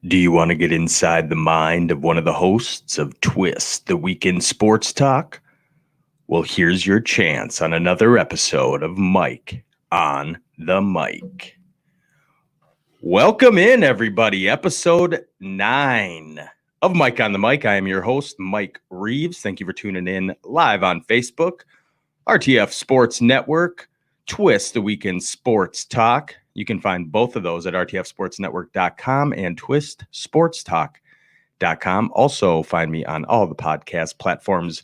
Do you want to get inside the mind of one of the hosts of Twist, the weekend sports talk? Well, here's your chance on another episode of Mike on the Mic. Welcome in, everybody. Episode 9 of Mike on the Mic. I am your host, Mike Reeves. Thank you for tuning in live on Facebook, RTF Sports Network, Twist, the weekend sports talk. You can find both of those at rtfsportsnetwork.com and twistsportstalk.com. Also find me on all the podcast platforms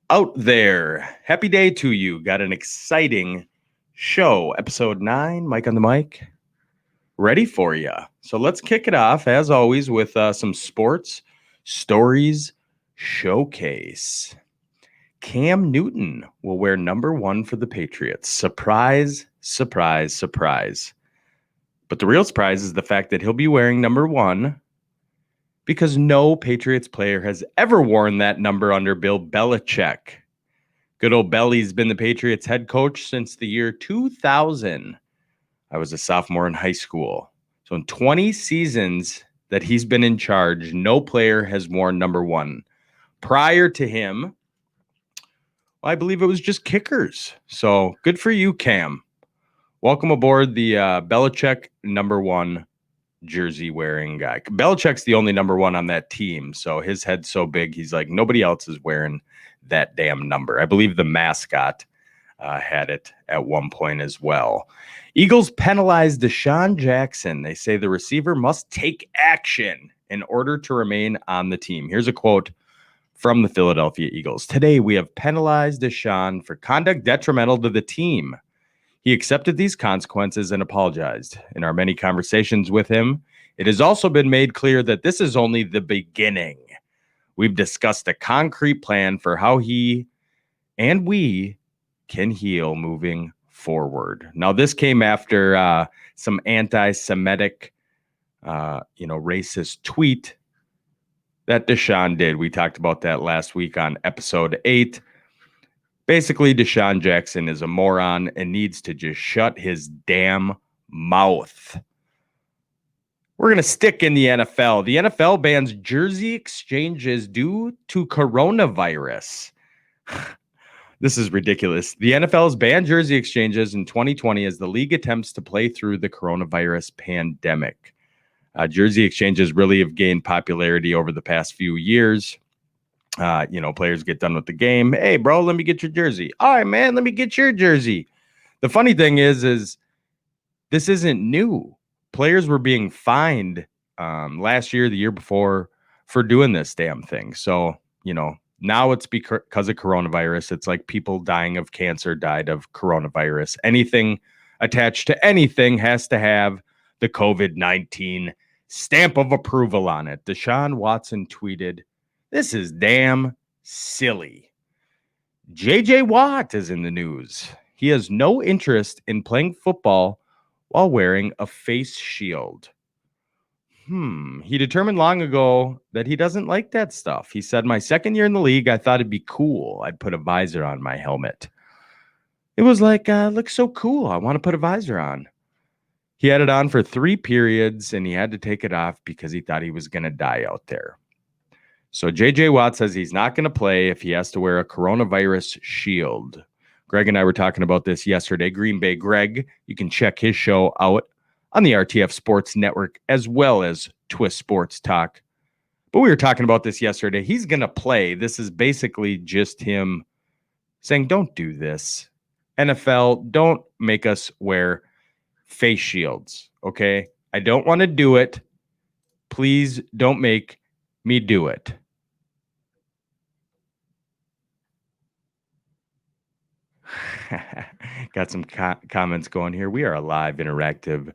out there. Happy day to you. Got an exciting show. Episode 9, Mike on the Mic, ready for you. So let's kick it off, as always, with some sports stories showcase. Cam Newton will wear number 1 for the Patriots. Surprise, surprise, surprise. But the real surprise is the fact that he'll be wearing number 1 because no Patriots player has ever worn that number under Bill Belichick. Good old Belly's been the Patriots head coach since the year 2000. I was a sophomore in high school. So in 20 seasons that he's been in charge, no player has worn number 1. Prior to him, I believe it was just kickers. So good for you, Cam. Welcome aboard the Belichick number 1 jersey wearing guy. Belichick's the only number 1 on that team. So his head's so big, he's like, nobody else is wearing that damn number. I believe the mascot had it at one point as well. Eagles penalized Deshaun Jackson. They say the receiver must take action in order to remain on the team. Here's a quote from the Philadelphia Eagles. Today, we have penalized Deshaun for conduct detrimental to the team. He accepted these consequences and apologized. In our many conversations with him, it has also been made clear that this is only the beginning. We've discussed a concrete plan for how he and we can heal moving forward. Now, this came after some anti-Semitic, racist tweet that Deshaun did. We talked about that last week on episode 8. Basically, Deshaun Jackson is a moron and needs to just shut his damn mouth. We're going to stick in the NFL. The NFL bans jersey exchanges due to coronavirus. This is ridiculous. The NFL has banned jersey exchanges in 2020 as the league attempts to play through the coronavirus pandemic. Jersey exchanges really have gained popularity over the past few years. Players get done with the game. Hey, bro, let me get your jersey. All right, man, let me get your jersey. The funny thing is this isn't new. Players were being fined last year, the year before, for doing this damn thing. So, now it's because of coronavirus. It's like people dying of cancer died of coronavirus. Anything attached to anything has to have the COVID-19 stamp of approval on it. Deshaun Watson tweeted, "This is damn silly." J.J. Watt is in the news. He has no interest in playing football while wearing a face shield. He determined long ago that he doesn't like that stuff. He said, "My second year in the league, I thought it'd be cool. I'd put a visor on my helmet. It was like, looks so cool. I want to put a visor on." He had it on for 3 periods, and he had to take it off because he thought he was going to die out there. So J.J. Watt says he's not going to play if he has to wear a coronavirus shield. Greg and I were talking about this yesterday. Green Bay Greg, you can check his show out on the RTF Sports Network as well as Twist Sports Talk. But we were talking about this yesterday. He's going to play. This is basically just him saying, don't do this. NFL, don't make us wear face shields, okay? I don't want to do it. Please don't make me do it. Got some comments going here. We are a live interactive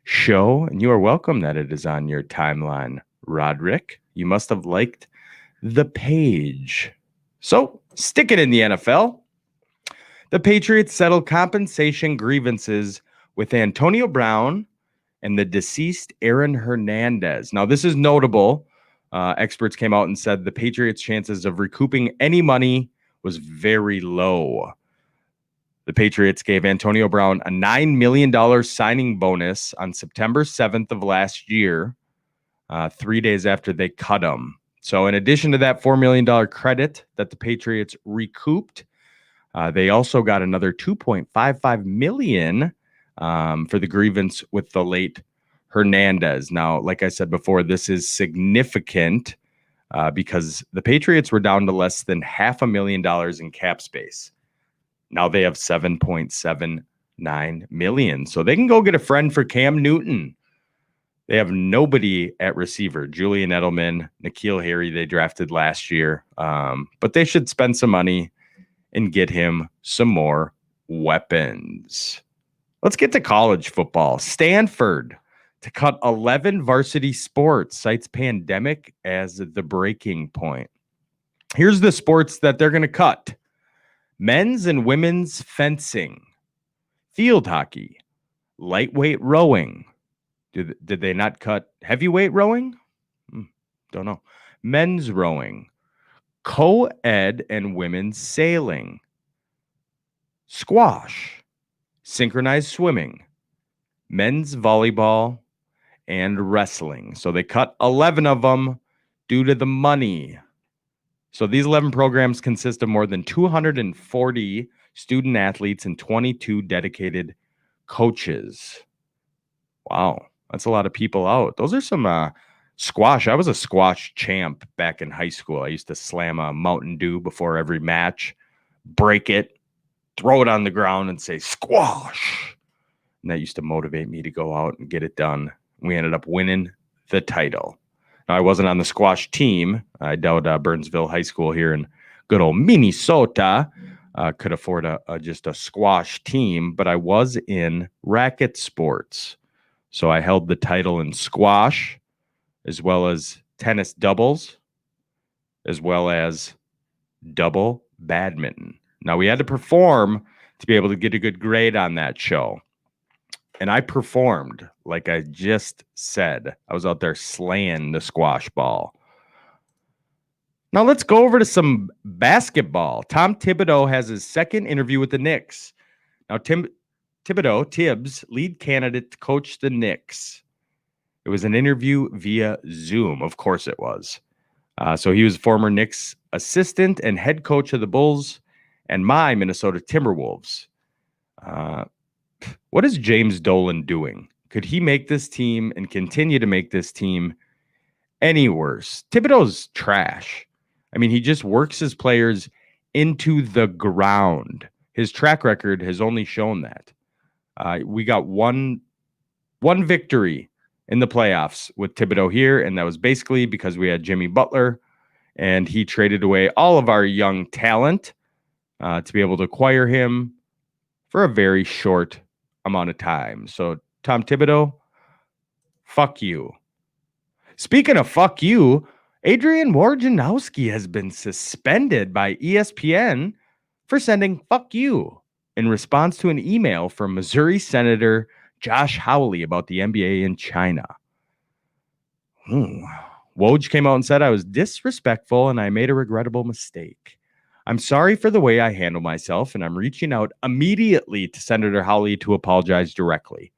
show, and you are welcome that it is on your timeline. Roderick, you must have liked the page. So, stick it in the NFL. The Patriots settled compensation grievances with Antonio Brown and the deceased Aaron Hernandez. Now, this is notable. Experts came out and said the Patriots' chances of recouping any money was very low. The Patriots gave Antonio Brown a $9 million signing bonus on September 7th of last year. 3 days after they cut him. So in addition to that $4 million credit that the Patriots recouped, they also got another $2.55 million for the grievance with the late Hernandez. Now, like I said before, this is significant because the Patriots were down to less than $500,000 in cap space. Now they have $7.79 million. So they can go get a friend for Cam Newton. They have nobody at receiver. Julian Edelman, N'Keal Harry, they drafted last year. But they should spend some money and get him some more weapons. Let's get to college football. Stanford to cut 11 varsity sports, cites pandemic as the breaking point. Here's the sports that they're going to cut: men's and women's fencing, field hockey, lightweight rowing. Did they not cut heavyweight rowing? Don't know. Men's rowing, co-ed and women's sailing, squash, synchronized swimming, men's volleyball, and wrestling. So they cut 11 of them due to the money. So these 11 programs consist of more than 240 student athletes and 22 dedicated coaches. Wow, that's a lot of people out. Those are some squash. I was a squash champ back in high school. I used to slam a Mountain Dew before every match, break it, throw it on the ground, and say, "Squash." And that used to motivate me to go out and get it done. We ended up winning the title. Now, I wasn't on the squash team. I doubt Burnsville High School here in good old Minnesota could afford just a squash team, but I was in racket sports. So I held the title in squash, as well as tennis doubles, as well as double badminton. Now, we had to perform to be able to get a good grade on that show. And I performed, like I just said. I was out there slaying the squash ball. Now let's go over to some basketball. Tom Thibodeau has his second interview with the Knicks. Now, Tibbs, lead candidate to coach the Knicks. It was an interview via Zoom. Of course it was. So he was former Knicks assistant and head coach of the Bulls and my Minnesota Timberwolves. What is James Dolan doing? Could he make this team and continue to make this team any worse? Thibodeau's trash. I mean, he just works his players into the ground. His track record has only shown that. We got one victory in the playoffs with Thibodeau here, and that was basically because we had Jimmy Butler, and he traded away all of our young talent to be able to acquire him for a very short amount of time. So, Tom Thibodeau, fuck you. Speaking of fuck you, Adrian Wojnarowski has been suspended by ESPN for sending fuck you in response to an email from Missouri Senator Josh Hawley about the NBA in China. Woj came out and said I was disrespectful and I made a regrettable mistake. I'm sorry for the way I handle myself, and I'm reaching out immediately to Senator Hawley to apologize directly.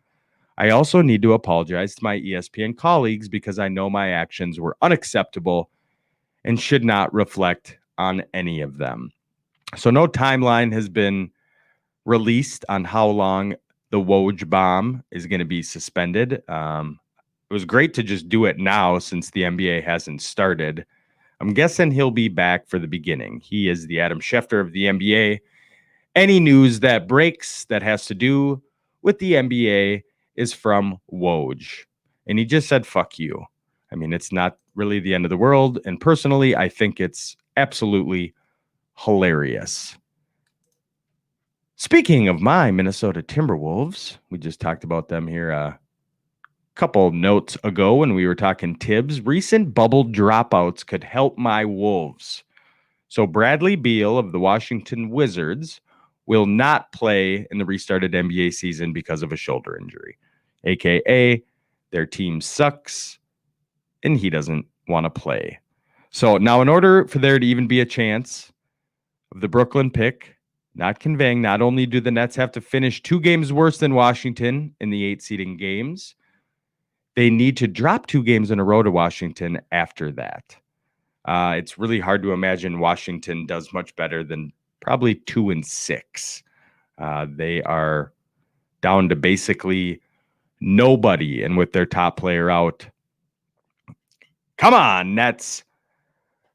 I also need to apologize to my ESPN colleagues because I know my actions were unacceptable and should not reflect on any of them. So no timeline has been released on how long the Woj bomb is going to be suspended. It was great to just do it now since the NBA hasn't started. I'm guessing he'll be back for the beginning. He is the Adam Schefter of the NBA. Any news that breaks that has to do with the NBA is from Woj. And he just said, fuck you. I mean, it's not really the end of the world. And personally, I think it's absolutely hilarious. Speaking of my Minnesota Timberwolves, we just talked about them here a couple notes ago when we were talking Tibbs. Recent bubble dropouts could help my Wolves. So Bradley Beal of the Washington Wizards will not play in the restarted NBA season because of a shoulder injury, aka their team sucks and he doesn't want to play. So now, in order for there to even be a chance of the Brooklyn pick not conveying, not only do the Nets have to finish 2 games worse than Washington in the 8 seeding games, they need to drop 2 games in a row to Washington after that. It's really hard to imagine Washington does much better than probably 2-6. They are down to basically nobody, and with their top player out, come on, Nets.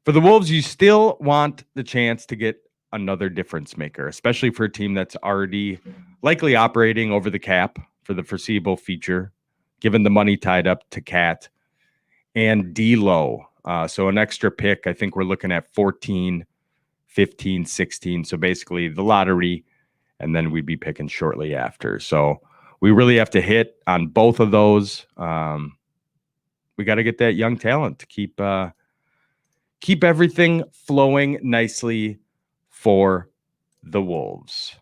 For the Wolves, you still want the chance to get another difference maker, especially for a team that's already likely operating over the cap for the foreseeable future, given the money tied up to Cat and D'Lo. So an extra pick, I think we're looking at 14, 15, 16. So basically the lottery, and then we'd be picking shortly after. So we really have to hit on both of those. We got to get that young talent to keep everything flowing nicely for the Wolves.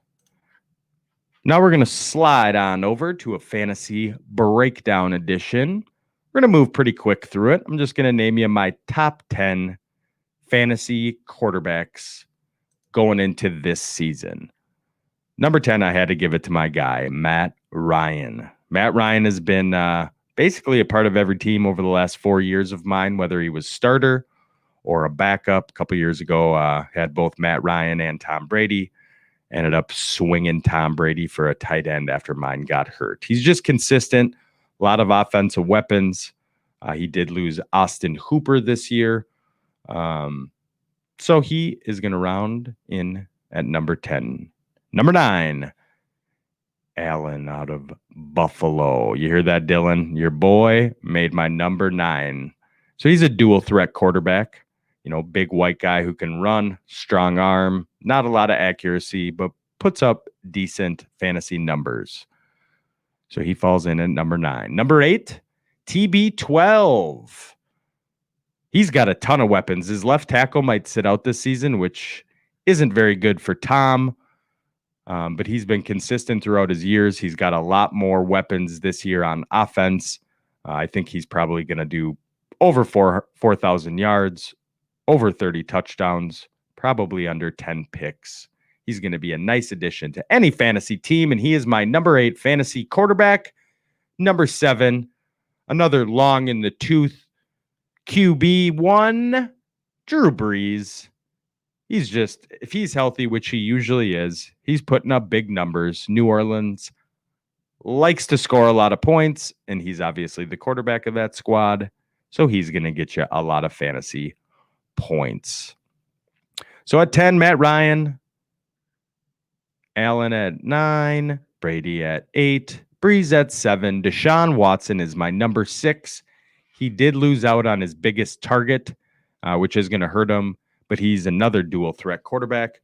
Now we're going to slide on over to a fantasy breakdown edition. We're going to move pretty quick through it. I'm just going to name you my top 10 fantasy quarterbacks going into this season. Number 10, I had to give it to my guy, Matt Ryan. Matt Ryan has been basically a part of every team over the last 4 years of mine, whether he was starter or a backup. A couple years ago, had both Matt Ryan and Tom Brady. Ended up swinging Tom Brady for a tight end after mine got hurt. He's just consistent, a lot of offensive weapons. He did lose Austin Hooper this year. So he is going to round in at number 10. Number 9, Allen out of Buffalo. You hear that, Dylan? Your boy made my number 9. So he's a dual threat quarterback. You know, big white guy who can run, strong arm, not a lot of accuracy, but puts up decent fantasy numbers. So he falls in at number 9. Number 8, TB12. He's got a ton of weapons. His left tackle might sit out this season, which isn't very good for Tom, but he's been consistent throughout his years. He's got a lot more weapons this year on offense. I think he's probably going to do over 4,000 yards, over 30 touchdowns, probably under 10 picks. He's going to be a nice addition to any fantasy team, and he is my number 8 fantasy quarterback. Number 7, another long in the tooth QB1, Drew Brees. He's just, if he's healthy, which he usually is, he's putting up big numbers. New Orleans likes to score a lot of points, and he's obviously the quarterback of that squad, so he's going to get you a lot of fantasy points. So at 10, Matt Ryan, Allen at 9, Brady at 8, Breeze at 7. Deshaun Watson is my number 6. He did lose out on his biggest target, which is going to hurt him, but he's another dual threat quarterback,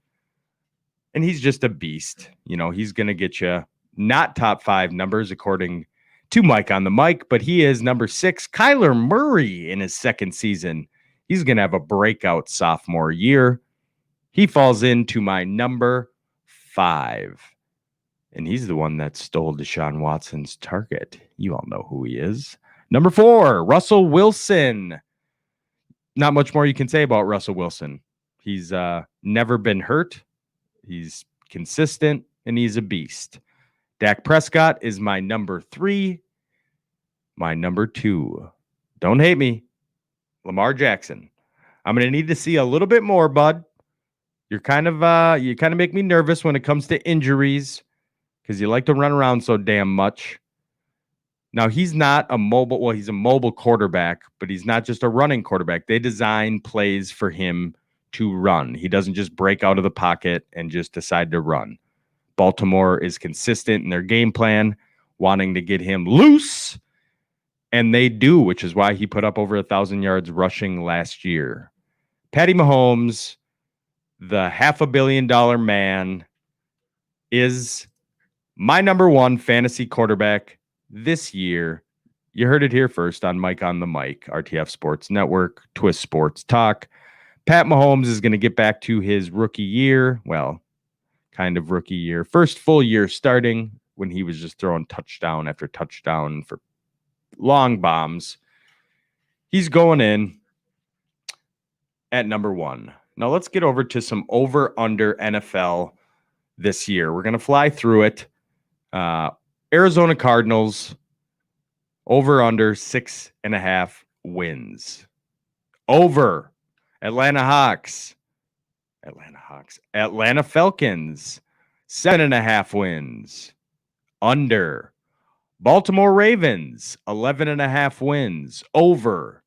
and he's just a beast. You know, he's going to get you not top 5 numbers according to Mike on the mic, but he is number 6. Kyler Murray in his second season. He's going to have a breakout sophomore year. He falls into my number 5. And he's the one that stole Deshaun Watson's target. You all know who he is. Number 4, Russell Wilson. Not much more you can say about Russell Wilson. He's never been hurt. He's consistent, and he's a beast. Dak Prescott is my number 3. My number 2. Don't hate me. Lamar Jackson. I'm going to need to see a little bit more, bud. You kind of make me nervous when it comes to injuries because you like to run around so damn much. Now, he's not a mobile, well, he's a mobile quarterback, but he's not just a running quarterback. They design plays for him to run. He doesn't just break out of the pocket and just decide to run. Baltimore is consistent in their game plan, wanting to get him loose. And they do, which is why he put up over 1,000 yards rushing last year. Patty Mahomes, the $500 million man, is my number 1 fantasy quarterback this year. You heard it here first on Mike on the Mic, RTF Sports Network, Twist Sports Talk. Pat Mahomes is going to get back to his rookie year. Well, kind of rookie year. First full year starting when he was just throwing touchdown after touchdown for long bombs. He's going in at number 1. Now let's get over to some over-under NFL this year. We're going to fly through it. Arizona Cardinals Over under 6.5 wins. Over. Atlanta Hawks. Atlanta Falcons. 7.5 wins. Under. Baltimore Ravens. 11.5 wins. Over.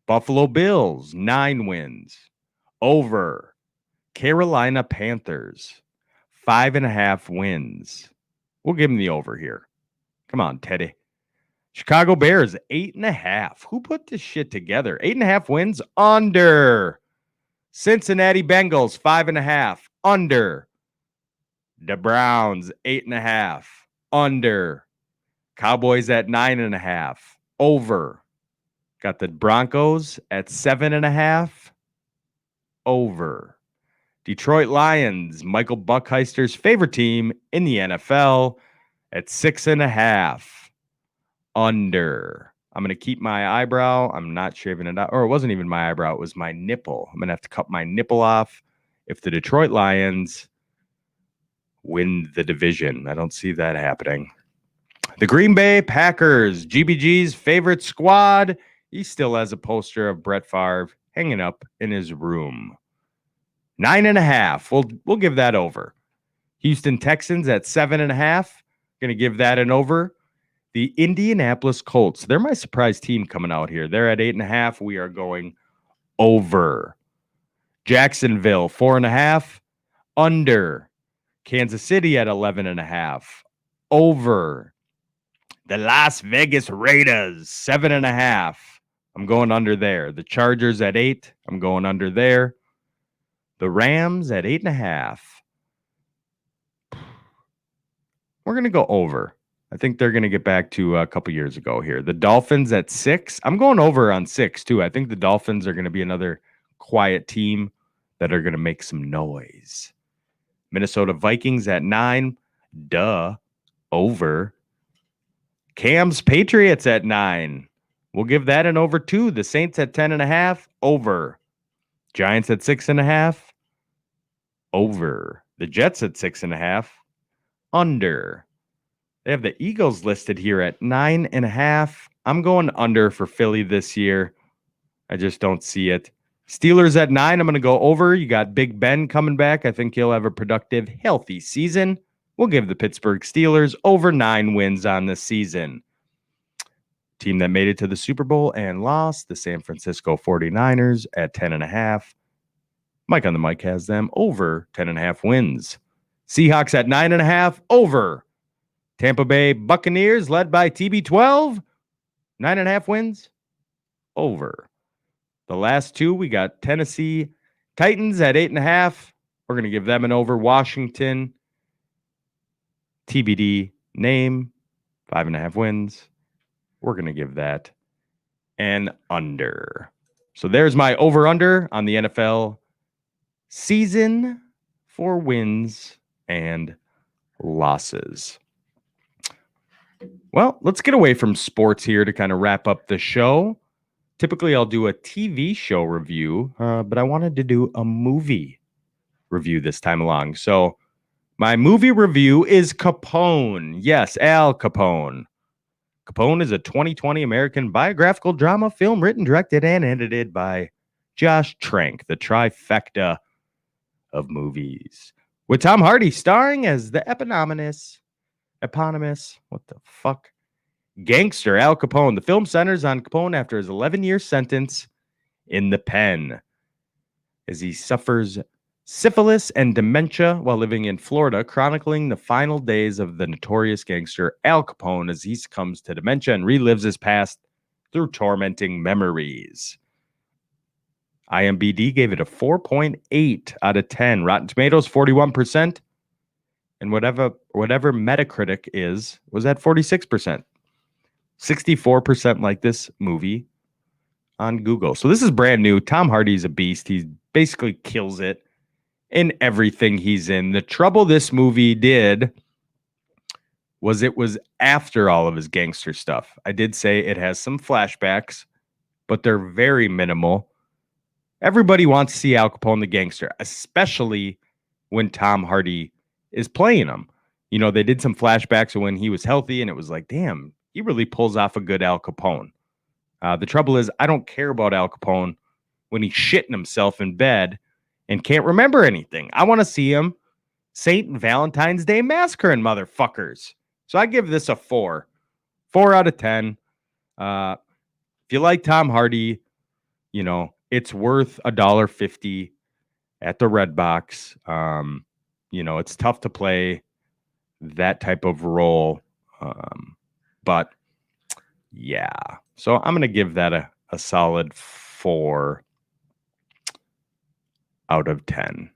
Buffalo Bills. 9 wins. Over. Carolina Panthers. 5.5 wins. We'll give them the over here. Come on, Teddy. Chicago Bears, 8.5. Who put this shit together? 8.5 wins. Under. Cincinnati Bengals, 5.5. Under. The Browns, 8.5. Under. Cowboys at 9.5. Over. Got the Broncos at 7.5. Over. Detroit Lions, Michael Buckheister's favorite team in the NFL, at 6.5. Under. I'm going to keep my eyebrow. I'm not shaving it out. Or it wasn't even my eyebrow. It was my nipple. I'm going to have to cut my nipple off if the Detroit Lions win the division. I don't see that happening. The Green Bay Packers, GBG's favorite squad. He still has a poster of Brett Favre hanging up in his room. 9.5. We'll give that over. Houston Texans at 7.5. Going to give that an over. The Indianapolis Colts. They're my surprise team coming out here. They're at 8.5. We are going over. Jacksonville, 4.5. Under. Kansas City at 11.5. Over. The Las Vegas Raiders, 7.5. I'm going under there. The Chargers at 8. I'm going under there. The Rams at 8.5. We're going to go over. I think they're going to get back to a couple years ago here. The Dolphins at 6. I'm going over on 6, too. I think the Dolphins are going to be another quiet team that are going to make some noise. Minnesota Vikings at 9. Duh. Over. Cam's Patriots at 9. We'll give that an over, too. The Saints at 10.5. Over. Giants at 6.5. Over. The Jets at 6.5. Under. They have the Eagles listed here at 9.5. I'm going under for Philly this year. I just don't see it. Steelers at 9. I'm going to go over. You got Big Ben coming back. I think he'll have a productive, healthy season. We'll give the Pittsburgh Steelers over 9 wins on the season. Team that made it to the Super Bowl and lost, the San Francisco 49ers at 10.5. Mike on the mic has them over 10.5 wins. Seahawks at 9.5. Over. Tampa Bay Buccaneers, led by TB12, 9.5 wins, over. The last two, we got Tennessee Titans at 8.5. We're going to give them an over. Washington, TBD name, 5.5 wins. We're going to give that an under. So there's my over-under on the NFL season for wins and losses. Well, let's get away from sports here to kind of wrap up the show. Typically, I'll do a TV show review, but I wanted to do a movie review this time along. So my movie review is Capone. Yes, Al Capone. Capone is a 2020 American biographical drama film written, directed, and edited by Josh Trank, the trifecta of movies. With Tom Hardy starring as the eponymous, what the fuck? Gangster Al Capone. The film centers on Capone after his 11-year sentence in the pen, as he suffers syphilis and dementia while living in Florida, chronicling the final days of the notorious gangster Al Capone as he succumbs to dementia and relives his past through tormenting memories. IMDb gave it a 4.8 out of 10. Rotten Tomatoes, 41%. And whatever Metacritic was at 46%. 64% like this movie on Google. So this is brand new. Tom Hardy's a beast. He basically kills it in everything he's in. The trouble this movie did was it was after all of his gangster stuff. I did say it has some flashbacks, but they're very minimal. Everybody wants to see Al Capone the gangster, especially when Tom Hardy is playing him. You know, they did some flashbacks of when he was healthy, and it was like, damn, he really pulls off a good Al Capone. The trouble is, I don't care about Al Capone when he's shitting himself in bed and can't remember anything. I want to see him Saint and Valentine's Day massacring motherfuckers. So I give this a 4. 4 out of 10. If you like Tom Hardy, it's worth $1.50 at the Red Box. It's tough to play that type of role. But yeah. So I'm going to give that a solid 4 out of 10.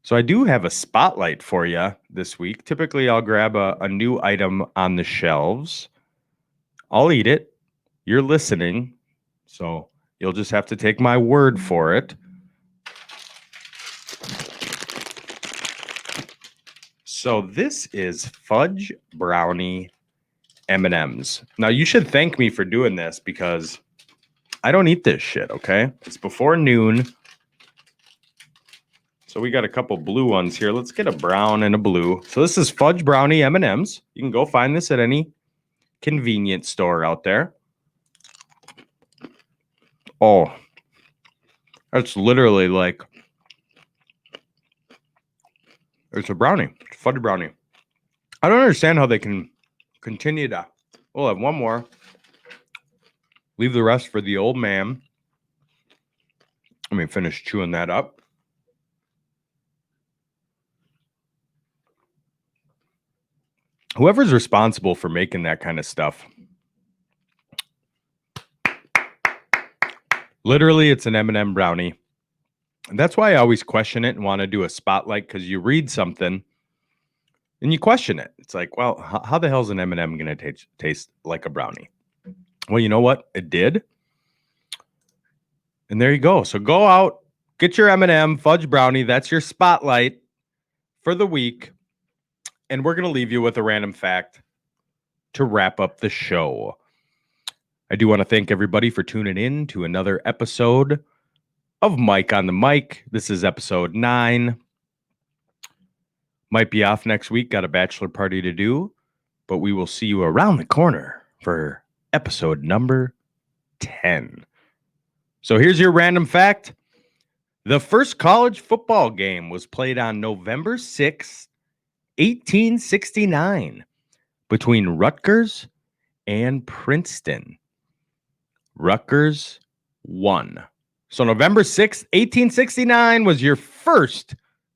So I do have a spotlight for you this week. Typically, I'll grab a new item on the shelves. I'll eat it. You're listening. So you'll just have to take my word for it. So this is fudge brownie M&Ms. Now, you should thank me for doing this because I don't eat this shit, okay? It's before noon. So we got a couple blue ones here. Let's get a brown and a blue. So this is fudge brownie M&Ms. You can go find this at any convenience store out there. Oh, that's literally like, it's a brownie. It's a fudge brownie. I don't understand how they can continue to. We'll have one more. Leave the rest for the old man. Let me finish chewing that up. Whoever's responsible for making that kind of stuff. Literally, it's an M&M brownie. And that's why I always question it and want to do a spotlight, because you read something and you question it. It's like, well, how the hell is an M&M going to taste like a brownie? Well, you know what? It did. And there you go. So go out, get your M&M fudge brownie. That's your spotlight for the week. And we're going to leave you with a random fact to wrap up the show. I do want to thank everybody for tuning in to another episode of Mike on the Mic. This is episode 9. Might be off next week. Got a bachelor party to do. But we will see you around the corner for episode number 10. So here's your random fact. The first college football game was played on November 6th, 1869, between Rutgers and Princeton. Rutgers won. So November 6th, 1869 was your first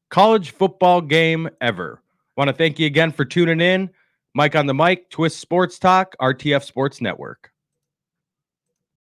college football game ever. Want to thank you again for tuning in. Mike on the Mic, Twist Sports Talk, RTF Sports Network.